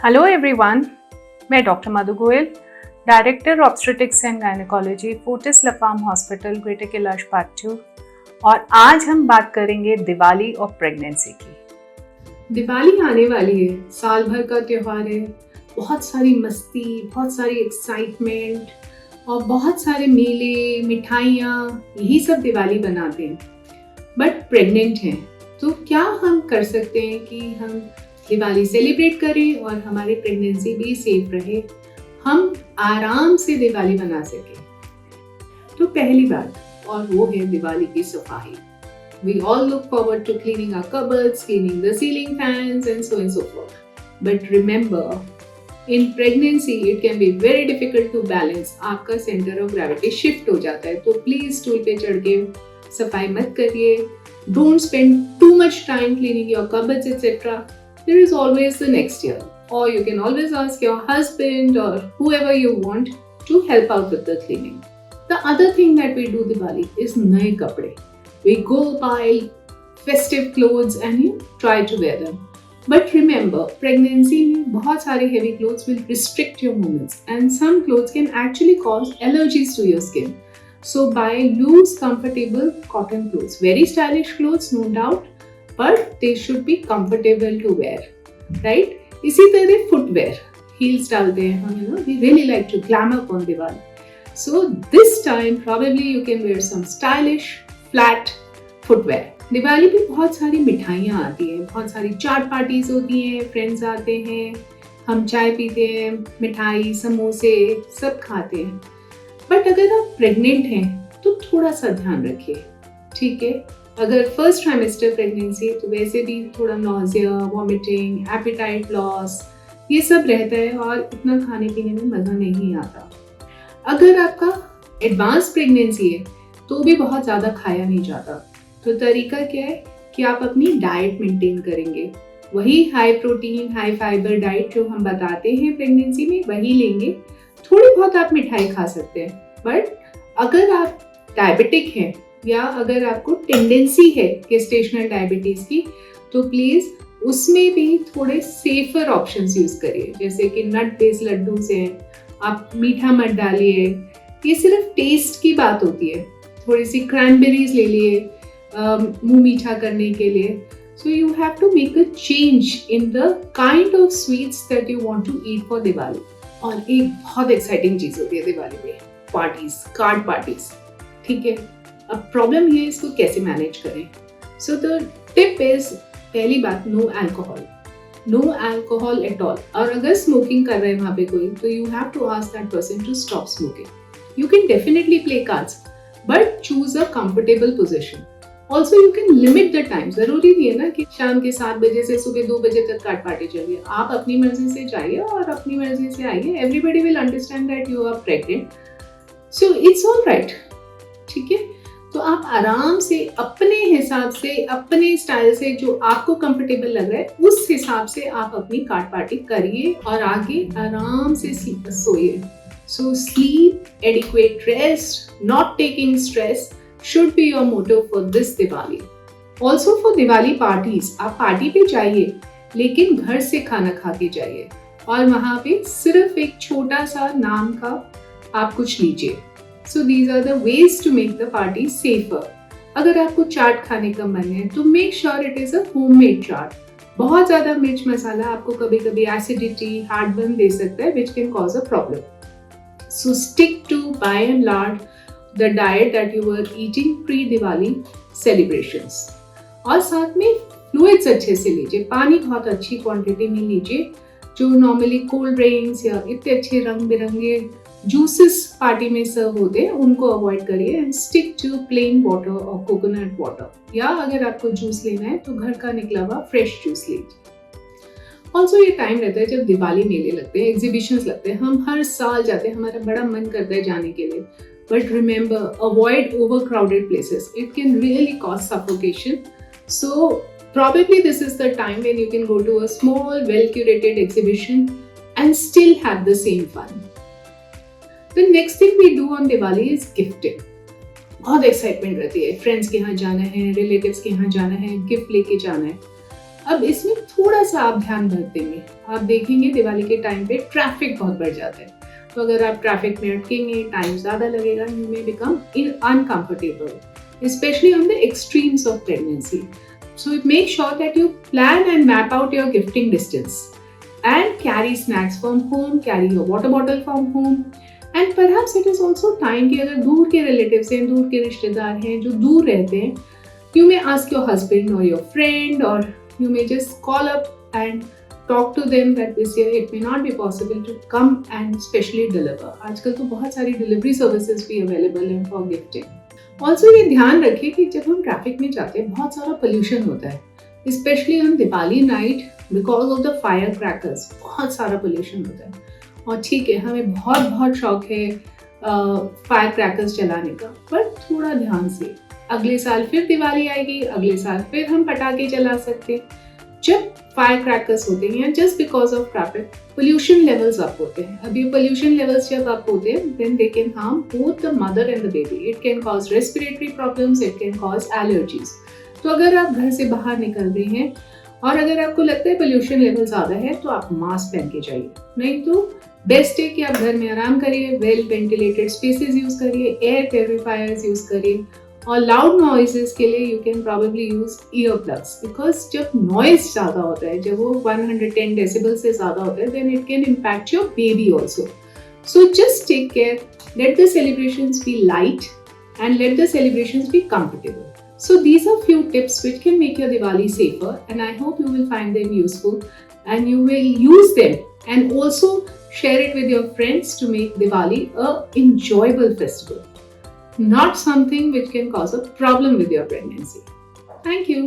Hello everyone, मैं doctor Madhu Goyal, director obstetrics and gynaecology, Fortis La Femme hospital, greater Kailash part 2। और आज हम बात करेंगे दिवाली और प्रेगनेंसी की। दिवाली आने वाली है, साल भर का त्योहार है। बहुत सारी मस्ती, बहुत सारी एक्साइटमेंट और बहुत सारे मेले, मिठाइयाँ, यही सब दिवाली बनाते हैं। बट प्रेग्नेंट हैं तो क्या हम कर सकते हैं कि हम दिवाली सेलिब्रेट करें और हमारी प्रेगनेंसी भी सेफ रहे, हम आराम से दिवाली बना सकें। तो पहली बात, और वो है दिवाली की सफाई। We all look forward to cleaning our cupboards, cleaning the ceiling fans and so forth. But remember, in pregnancy it can be very difficult to balance. आपका center of gravity shift हो जाता है, तो please stool पे चढ़ के सफाई मत करिए. Don't spend too much time cleaning your cupboards etc. There is always the next year, or you can always ask your husband or whoever you want to help out with the cleaning. The other thing that we do Diwali is नए कपड़े. We go buy festive clothes and you try to wear them. But remember, pregnancy में बहुत सारे heavy clothes will restrict your movements and some clothes can actually cause allergies to your skin. So buy loose, comfortable cotton clothes. Very stylish clothes, no doubt, but they should be comfortable to wear, right? इसी तरह footwear, heels डालते हैं हम, we really like to glam up on Diwali. So this time probably you can wear some stylish flat footwear. Diwali पे बहुत सारी मिठाइयाँ आती हैं, बहुत सारी चाट पार्टीज होती हैं, फ्रेंड्स आते हैं, हम चाय पीते हैं, मिठाई, समोसे सब खाते हैं। बट अगर आप प्रेग्नेंट हैं तो थोड़ा सा ध्यान रखिए, ठीक है? अगर फर्स्ट ट्राइमेस्टर प्रेगनेंसी है तो वैसे भी थोड़ा नॉजिया, वॉमिटिंग, एपेटाइट लॉस, ये सब रहता है और इतना खाने पीने में मज़ा नहीं आता। अगर आपका एडवांस प्रेगनेंसी है तो भी बहुत ज़्यादा खाया नहीं जाता, तो तरीका क्या है कि आप अपनी डाइट मेंटेन करेंगे। वही high protein, high fibre diet जो हम बताते हैं प्रेगनेंसी में, वही लेंगे। थोड़ी बहुत आप मिठाई खा सकते हैं, बट अगर आप डायबिटिक हैं या अगर आपको टेंडेंसी है गेस्टेशनल डायबिटीज़ की, तो प्लीज़ उसमें भी थोड़े सेफर ऑप्शंस यूज़ करिए, जैसे कि नट बेस्ड लड्डू हैं, आप मीठा मत डालिए। ये सिर्फ टेस्ट की बात होती है। थोड़ी सी क्रैनबेरीज ले लिए मुंह मीठा करने के लिए। So you have to make a change in the kind of sweets that you want to eat for Diwali. और एक बहुत एक्साइटिंग चीज होती है दिवाली में, पार्टीज, कार्ड पार्टीज, ठीक है? अब प्रॉब्लम ये है इसको कैसे मैनेज करें। सो द टिप इज, पहली बात, no alcohol, no alcohol at all. और अगर स्मोकिंग कर रहे हैं वहाँ पे कोई, तो you have to ask that person to stop smoking. You can definitely play cards, but choose a comfortable position. Also you can limit the time. जरूरी नहीं है ना कि शाम के 7 बजे से सुबह 2 बजे तक कार्ड पार्टी चलिए। आप अपनी मर्जी से जाइए और अपनी मर्जी से आइए। Everybody will understand that you are pregnant, so it's all right, ठीक है? तो आप आराम से अपने हिसाब से, अपने स्टाइल से, जो आपको कंफर्टेबल लग रहा है उस हिसाब से आप अपनी कार्ड पार्टी करिए और आगे आराम से सोइए। So sleep, adequate rest, not taking stress should be your motto for this Diwali. Also for Diwali parties, आप पार्टी पे जाइए लेकिन घर से खाना खा के जाइए और वहाँ पे सिर्फ एक छोटा सा नाम का आप कुछ लीजिए। So these are the ways to make the party safer. अगर आपको चाट खाने का मन है तो make sure it is a homemade चाट। बहुत ज़्यादा मिर्च मसाला आपको कभी कभी एसिडिटी, हार्टबर्न दे सकता है, which can cause a problem. So stick to, by and large, the diet that you were eating pre-Diwali celebrations. और साथ में फ्लूइड्स अच्छे से लीजिए, पानी बहुत अच्छी क्वांटिटी में लीजिए। जो नॉर्मली कोल्ड ड्रिंक्स या इतने अच्छे रंग बिरंगे जूसेस पार्टी में सर्व होते हैं उनको अवॉइड करिए and stick to plain water और कोकोनट वाटर, या अगर आपको जूस लेना है तो घर का निकला हुआ फ्रेश जूस लीजिए। ऑल्सो ये टाइम रहता है जब दिवाली मेले लगते हैं, एग्जीबिशंस लगते हैं, हम हर साल जाते हैं, हमारा बड़ा मन करता है जाने के लिए। But remember, avoid over crowded places, it can really cause suffocation. So probably this is the time when you can go to a small, well-curated exhibition and still have the same fun. The next thing we do on Diwali is gifting. बहुत excitement रहती है, friends के यहाँ जाना है, relatives के यहाँ जाना है, गिफ्ट लेके जाना है। अब इसमें थोड़ा सा आप ध्यान रख देंगे, आप देखेंगे दिवाली के टाइम पे ट्रैफिक बहुत बढ़ जाता है, तो अगर आप ट्रैफिक में अटकेंगे, टाइम ज़्यादा लगेगा, you may become uncomfortable, specially on the extremes of pregnancy. So make sure that you plan and map out your gifting distance and carry snacks from home, carry your water bottle from home, and perhaps it is also time कि अगर दूर के relatives हैं, दूर के रिश्तेदार हैं जो दूर रहते हैं, you may ask your husband or your friend, or you may just call up and talk to them that this year it may not be possible to come and specially deliver. आजकल तो बहुत सारी delivery services भी available हैं for gifting. Also ये ध्यान रखिए कि जब हम ट्रैफिक में जाते हैं बहुत सारा पोल्यूशन होता है, specially on Diwali night because of the fire crackers, बहुत सारा पोल्यूशन होता है. और ठीक है, हमें बहुत बहुत शौक है फायर क्रैकर्स चलाने का, पर थोड़ा ध्यान से. अगले साल फिर दिवाली आएगी, अगले साल फिर हम पटाखे चला सकते हैं. जब फायर क्रैकर्स होते हैं just because of traffic, pollution levels up होते हैं. अब ये पोल्यूशन लेवल्स जब अप होते हैं then they can harm both the mother and the baby. It can cause respiratory problems, it can cause allergies. तो अगर आप घर से बाहर निकल रहे हैं और अगर आपको लगता है पोल्यूशन लेवल ज़्यादा है तो आप मास्क पहन के जाइए, नहीं तो बेस्ट है कि आप घर में आराम करिए, वेल वेंटिलेटेड स्पेसेस यूज़ करिए, एयर प्योरीफायर्स यूज़ करिए. और लाउड नॉइजेस के लिए you can probably use ear plugs, because जब नॉइज ज़्यादा होता है, जब वो 110 डेसिबल से ज़्यादा होता है, then it can impact your baby also. So just take care, let the celebrations be light and let the celebrations be comfortable. So these are few tips which can make your Diwali safer, and I hope you will find them useful and you will use them and also share it with your friends to make Diwali a enjoyable festival, not something which can cause a problem with your pregnancy. Thank you.